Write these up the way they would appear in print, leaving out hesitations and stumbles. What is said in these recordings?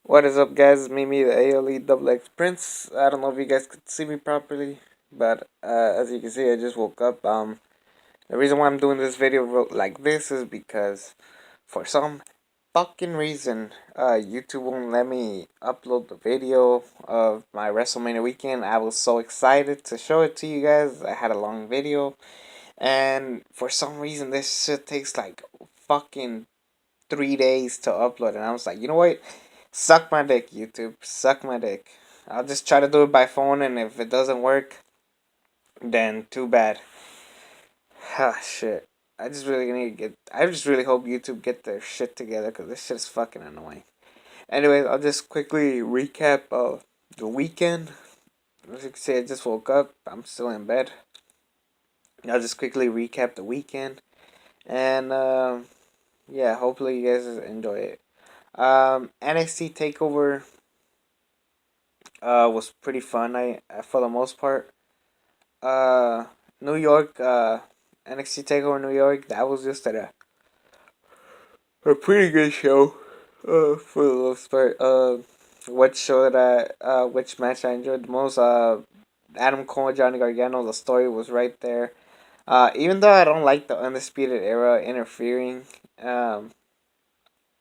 What is up, guys? It's me, the ALE Double X Prince. I don't know if you guys could see me properly, but as you can see, I just woke up. The reason why I'm doing this video like this is because for some fucking reason, YouTube won't let me upload the video of my WrestleMania weekend. I was so excited to show it to you guys. I had a long video, and for some reason, this shit takes like fucking 3 days to upload, and I was like, you know what? Suck my dick, YouTube. Suck my dick. I'll just try to do it by phone, and if it doesn't work, then too bad. Ah, shit. I just really need to get. I just really hope YouTube get their shit together because this shit is fucking annoying. Anyways, I'll just quickly recap the weekend. As you can see, I just woke up. I'm still in bed. I'll just quickly recap the weekend, and yeah, hopefully you guys enjoy it. NXT Takeover was pretty fun. I for the most part. Uh, New York. NXT Takeover New York. That was just a pretty good show. For the most part. Which show that which match I enjoyed the most? Adam Cole, Johnny Gargano. The story was right there. Even though I don't like the Undisputed Era interfering, um,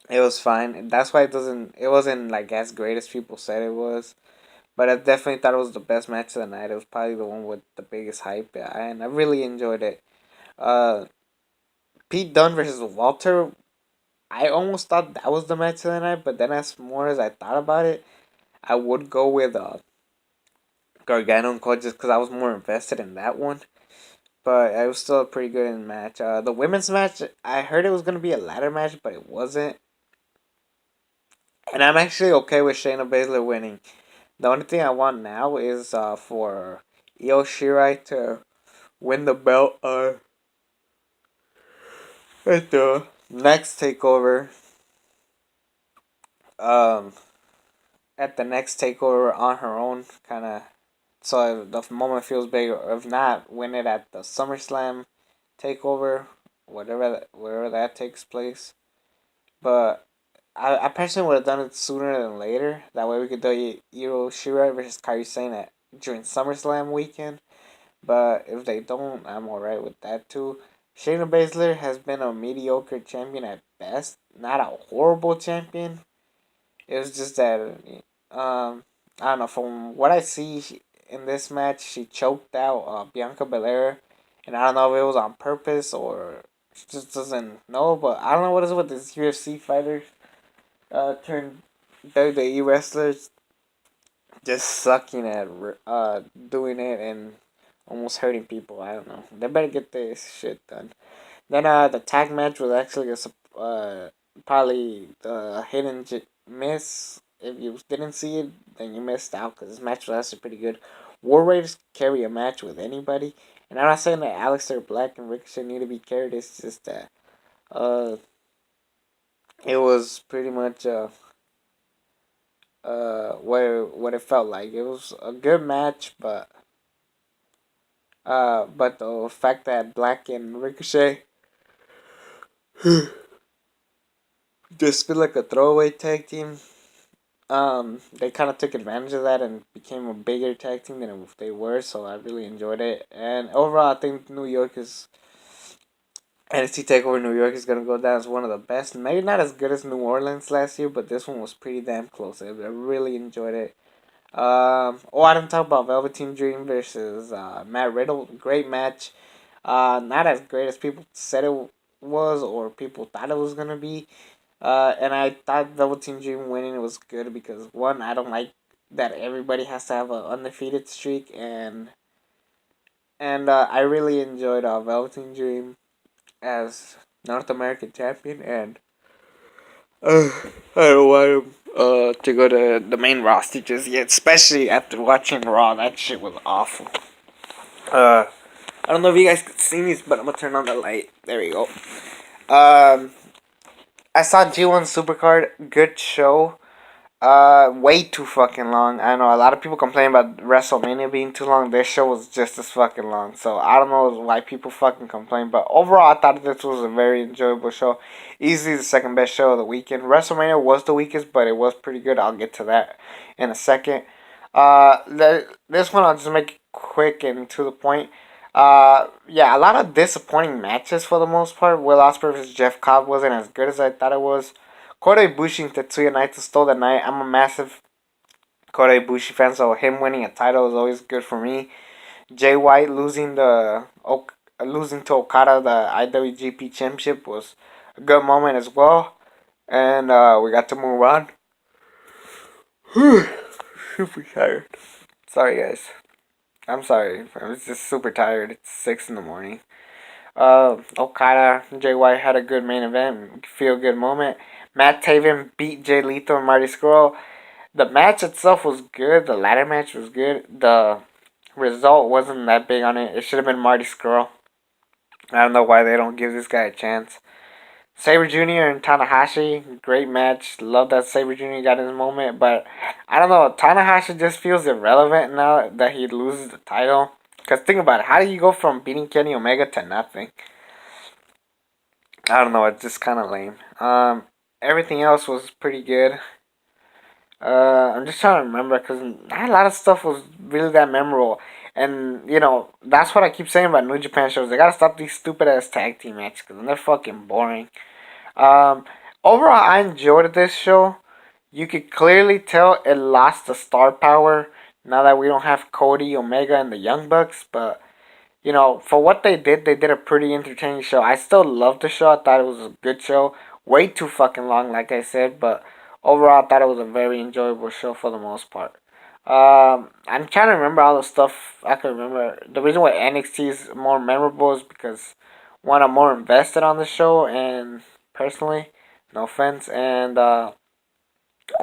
it was fine. That's why it doesn't. It wasn't like as great as people said it was. But I definitely thought it was the best match of the night. It was probably the one with the biggest hype, yeah, and I really enjoyed it. Uh, Pete Dunne versus Walter. I almost thought that was the match of the night, but then as more as I thought about it, I would go with Gargano and Cole just because I was more invested in that one. But it was still a pretty good match. The women's match, I heard it was gonna be a ladder match, but it wasn't. And I'm actually okay with Shayna Baszler winning. The only thing I want now is for Io Shirai to win the belt at the next takeover. Um, at the next takeover on her own, kind of. So if the moment feels big, or if not, win it at the SummerSlam takeover, wherever that takes place. But I personally would have done it sooner than later. That way we could do Io Shirai versus Kairi Sane during SummerSlam weekend. But if they don't, I'm alright with that too. Shayna Baszler has been a mediocre champion at best, not a horrible champion. It was just that, I don't know. From what I see in this match, she choked out Bianca Belair, and I don't know if it was on purpose or she just doesn't know. But I don't know what is with this UFC fighters turned WWE wrestlers just sucking at doing it and almost hurting people. I don't know. They better get this shit done. Then the tag match was actually probably the miss. If you didn't see it, then you missed out because this match was actually pretty good. War Raiders carry a match with anybody, and I'm not saying that Aleister Black and Ricochet need to be carried. It's just that uh, it was pretty much what it felt like. It was a good match, but the fact that Black and Ricochet just feel like a throwaway tag team. They kind of took advantage of that and became a bigger tag team than they were. So I really enjoyed it. And overall, I think New York is NXT Takeover New York is gonna go down as one of the best. Maybe not as good as New Orleans last year, but this one was pretty damn close. I really enjoyed it. I didn't talk about Velveteen Dream versus Matt Riddle. Great match. Not as great as people said it was or people thought it was gonna be. And I thought Velveteen Dream winning was good because one, I don't like that everybody has to have an undefeated streak, and I really enjoyed Velveteen Dream as North American champion, and I don't want him to go to the main roster just yet, especially after watching Raw. That shit was awful. Uh, I don't know if you guys could see me, but I'm gonna turn on the light. There we go. Um, I saw G1 Supercard. Good show. Way too fucking long. I know a lot of people complain about WrestleMania being too long. This show was just as fucking long. So I don't know why people fucking complain. But overall, I thought this was a very enjoyable show. Easily the second best show of the weekend. WrestleMania was the weakest, but it was pretty good. I'll get to that in a second. This one I'll just make it quick and to the point. Yeah, a lot of disappointing matches for the most part. Will Ospreay vs Jeff Cobb wasn't as good as I thought it was. Kota Ibushi and Tetsuya Naito stole the night. I'm a massive Kota Ibushi fan, so him winning a title is always good for me. Jay White losing to Okada the IWGP Championship was a good moment as well, and we got to move on. Super tired. Sorry, guys. I'm sorry. I was just super tired. It's 6 in the morning. Okada, Jay White had a good main event, feel good moment. Matt Taven beat Jay Lethal and Marty Scurll. The match itself was good. The ladder match was good. The result wasn't that big on it. It should have been Marty Scurll. I don't know why they don't give this guy a chance. Sabre Jr. and Tanahashi, great match. Love that Sabre Jr. got his moment, but I don't know. Tanahashi just feels irrelevant now that he loses the title. Because think about it. How do you go from beating Kenny Omega to nothing? I don't know. It's just kind of lame. Everything else was pretty good. I'm just trying to remember because not a lot of stuff was really that memorable. And, that's what I keep saying about New Japan shows. They gotta stop these stupid ass tag team matches because they're fucking boring. Um, Overall, I enjoyed this show. You could clearly tell it lost the star power now that we don't have Cody, Omega, and the Young Bucks. But for what they did a pretty entertaining show. I still loved the show. I thought it was a good show. Way too fucking long, like I said, but overall, I thought it was a very enjoyable show for the most part. I'm trying to remember all the stuff I can remember. The reason why NXT is more memorable is because, one, I'm more invested on the show, and personally, no offense, and I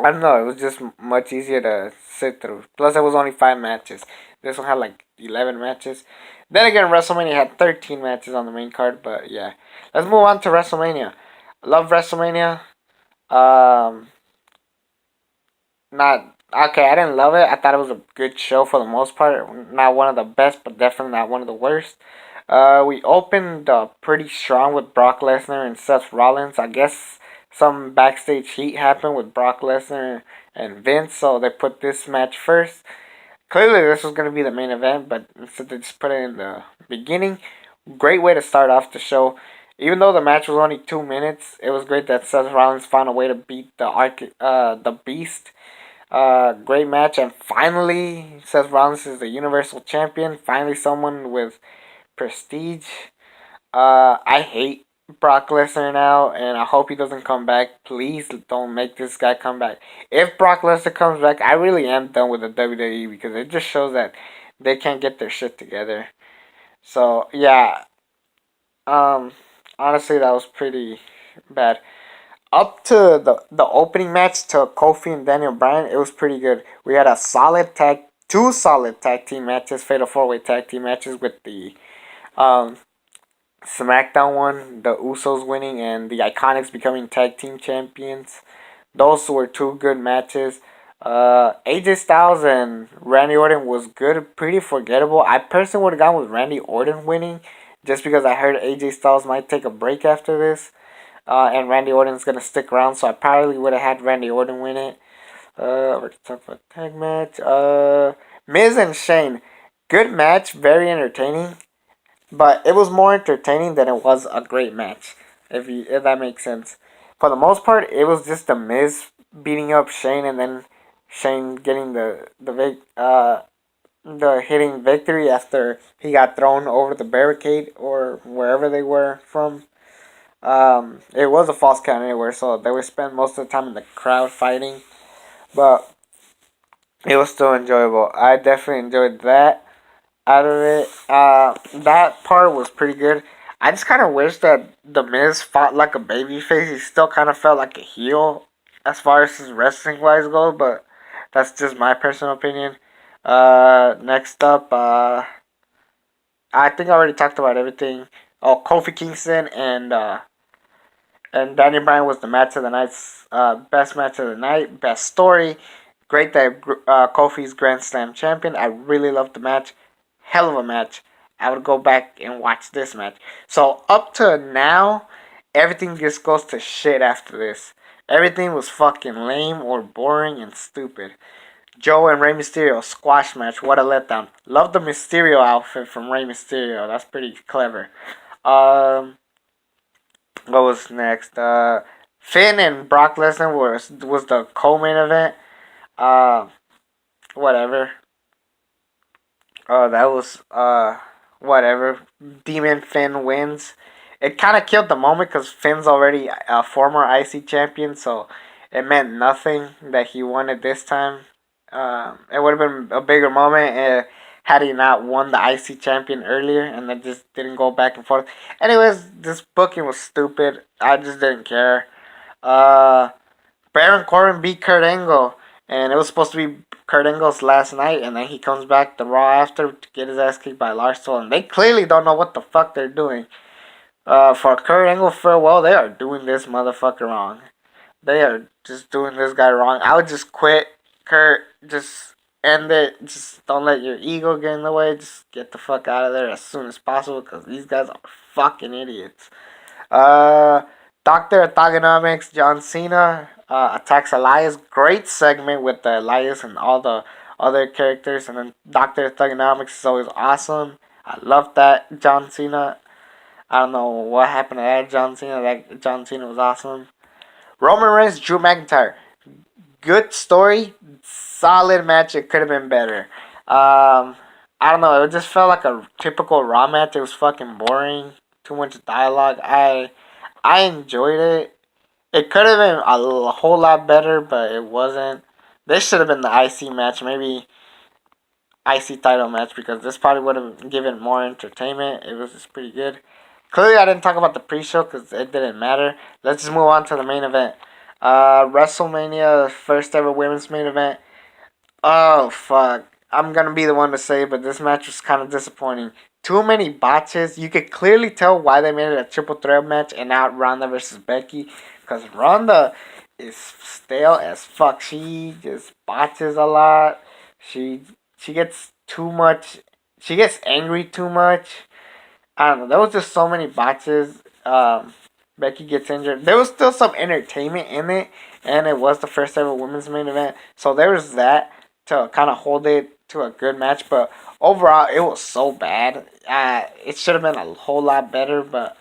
don't know. It was just much easier to sit through. Plus, it was only 5 matches. This one had like 11 matches. Then again, WrestleMania had 13 matches on the main card. But yeah, let's move on to WrestleMania. I love WrestleMania. Um, Not okay. I didn't love it. I thought it was a good show for the most part. Not one of the best, but definitely not one of the worst. We opened pretty strong with Brock Lesnar and Seth Rollins. I guess some backstage heat happened with Brock Lesnar and Vince, so they put this match first. Clearly, this was going to be the main event, but instead they just put it in the beginning. Great way to start off the show. Even though the match was only 2 minutes, it was great that Seth Rollins found a way to beat the Beast. Great match, and finally, Seth Rollins is the Universal Champion. Finally, someone with prestige. I hate Brock Lesnar now, and I hope he doesn't come back. Please don't make this guy come back. If Brock Lesnar comes back, I really am done with the WWE because it just shows that they can't get their shit together. So yeah, um, honestly, that was pretty bad. Up to the opening match to Kofi and Daniel Bryan, it was pretty good. We had two solid tag team matches, fatal 4-way tag team matches with the um SmackDown one, the Usos winning and the Iconics becoming tag team champions. Those were two good matches. AJ Styles and Randy Orton was good, pretty forgettable. I personally would have gone with Randy Orton winning, just because I heard AJ Styles might take a break after this. And Randy Orton's gonna stick around, so I probably would have had Randy Orton win it. We're talking about tag match. Miz and Shane, good match, very entertaining, but it was more entertaining than it was a great match. If that makes sense. For the most part, it was just the Miz beating up Shane, and then Shane getting the hitting victory after he got thrown over the barricade or wherever they were from. It was a false count anywhere, so they would spend most of the time in the crowd fighting, but it was still enjoyable. I definitely enjoyed that out of it. That part was pretty good. I just kind of wish that the Miz fought like a babyface. He still kind of felt like a heel as far as his wrestling wise goes, but that's just my personal opinion. Next up, I think I already talked about everything. Oh, Kofi Kingston and And Daniel Bryan was the match of the night's best match of the night, best story. Great that Kofi's Grand Slam champion. I really loved the match. Hell of a match. I would go back and watch this match. So up to now, everything just goes to shit after this. Everything was fucking lame or boring and stupid. Joe and Rey Mysterio squash match. What a letdown. Love the Mysterio outfit from Rey Mysterio. That's pretty clever. Um, what was next? Finn and Brock Lesnar was the co-main event. Uh, whatever. That was whatever. Demon Finn wins. It kind of killed the moment because Finn's already a former IC champion, so it meant nothing that he won it this time. It would have been a bigger moment had he not won the IC champion earlier and then just didn't go back and forth. Anyways, this booking was stupid. I just didn't care. Uh, Baron Corbin beat Kurt Angle, and it was supposed to be Kurt Angle's last night, and then he comes back the Raw after to get his ass kicked by Lars Sullivan. They clearly don't know what the fuck they're doing. For Kurt Angle farewell, they are doing this motherfucker wrong. They are just doing this guy wrong. I would just quit, Kurt. Just end it. Just don't let your ego get in the way. Just get the fuck out of there as soon as possible because these guys are fucking idiots. Uh, Doctor Orthogonomics, John Cena attacks Elias. Great segment with the Elias and all the other characters. And then Doctor Orthogonomics is always awesome. I love that John Cena. I don't know what happened to that John Cena. That John Cena was awesome. Roman Reigns, Drew McIntyre. Good story. Solid match. It could have been better. I don't know. It just felt like a typical Raw match. It was fucking boring. Too much dialogue. I enjoyed it. It could have been a whole lot better, but it wasn't. This should have been the IC match. Maybe IC title match because this probably would have given more entertainment. It was just pretty good. Clearly, I didn't talk about the pre-show because it didn't matter. Let's just move on to the main event. WrestleMania, first ever women's main event. Oh, fuck. I'm going to be the one to say, but this match was kind of disappointing. Too many botches. You could clearly tell why they made it a triple threat match and not Ronda versus Becky. Because Ronda is stale as fuck. She just botches a lot. She gets too much. She gets angry too much. I don't know. There was just so many botches. Becky gets injured. There was still some entertainment in it, and it was the first ever women's main event. So there was that to kind of hold it to a good match. But overall, it was so bad. It should have been a whole lot better. But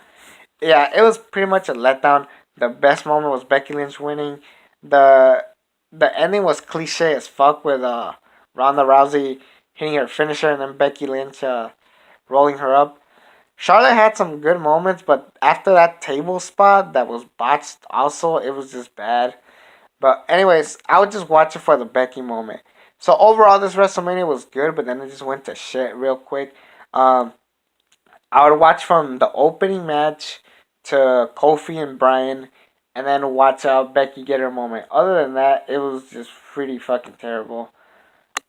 yeah, it was pretty much a letdown. The best moment was Becky Lynch winning. The the ending was cliche as fuck with Ronda Rousey hitting her finisher and then Becky Lynch rolling her up. Charlotte had some good moments, but after that table spot that was botched, also it was just bad. But anyways, I would just watch it for the Becky moment. So overall, this WrestleMania was good, but then it just went to shit real quick. Um, I would watch from the opening match to Kofi and Bryan, and then watch Becky get her moment. Other than that, it was just pretty fucking terrible.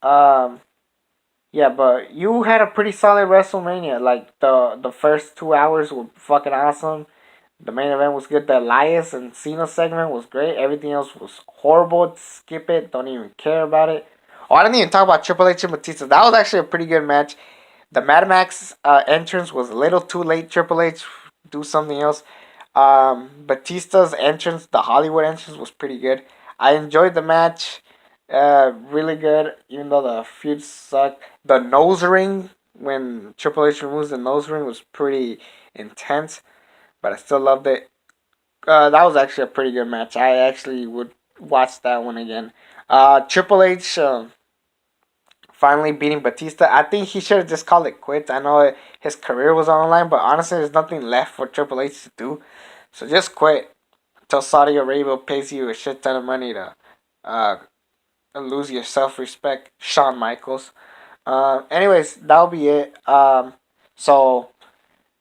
Um, yeah, but you had a pretty solid WrestleMania. Like the first 2 hours were fucking awesome. The main event was good. The Elias and Cena segment was great. Everything else was horrible. Skip it. Don't even care about it. Oh, I didn't even talk about Triple H and Batista. That was actually a pretty good match. The Mad Max entrance was a little too late. Triple H, do something else. Batista's entrance, the Hollywood entrance, was pretty good. I enjoyed the match. Really good, even though the feud sucked. The nose ring, when Triple H removes the nose ring, was pretty intense, but I still loved it. That was actually a pretty good match. I actually would watch that one again. Triple H finally beating Batista. I think he should have just called it quits. I know his career was on the line, but honestly, there's nothing left for Triple H to do. So just quit until Saudi Arabia pays you a shit ton of money to uh, lose your self respect, Shawn Michaels. Anyways, that'll be it. So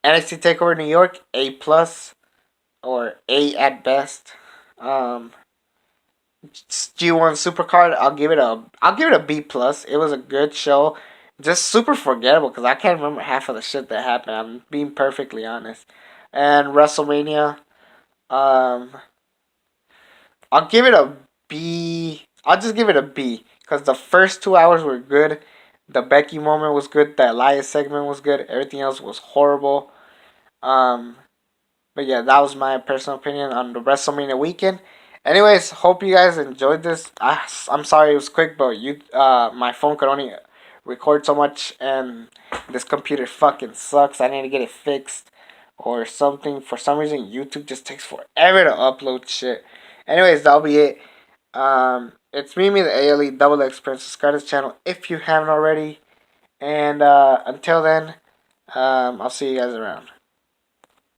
NXT Takeover New York, A plus or A at best. G1 Supercard, I'll give it a B plus. It was a good show, just super forgettable because I can't remember half of the shit that happened. I'm being perfectly honest. And WrestleMania, Um, I'll give it a B. I'll just give it a B because the first 2 hours were good. The Becky moment was good. The Elias segment was good. Everything else was horrible. Um, but yeah, that was my personal opinion on the WrestleMania weekend. Anyways, hope you guys enjoyed this. I'm sorry it was quick, but my phone could only record so much, and this computer fucking sucks. I need to get it fixed or something. For some reason, YouTube just takes forever to upload shit. Anyways, that'll be it. It's me, the ALE Double Experience. Subscribe to this channel if you haven't already. And until then, I'll see you guys around.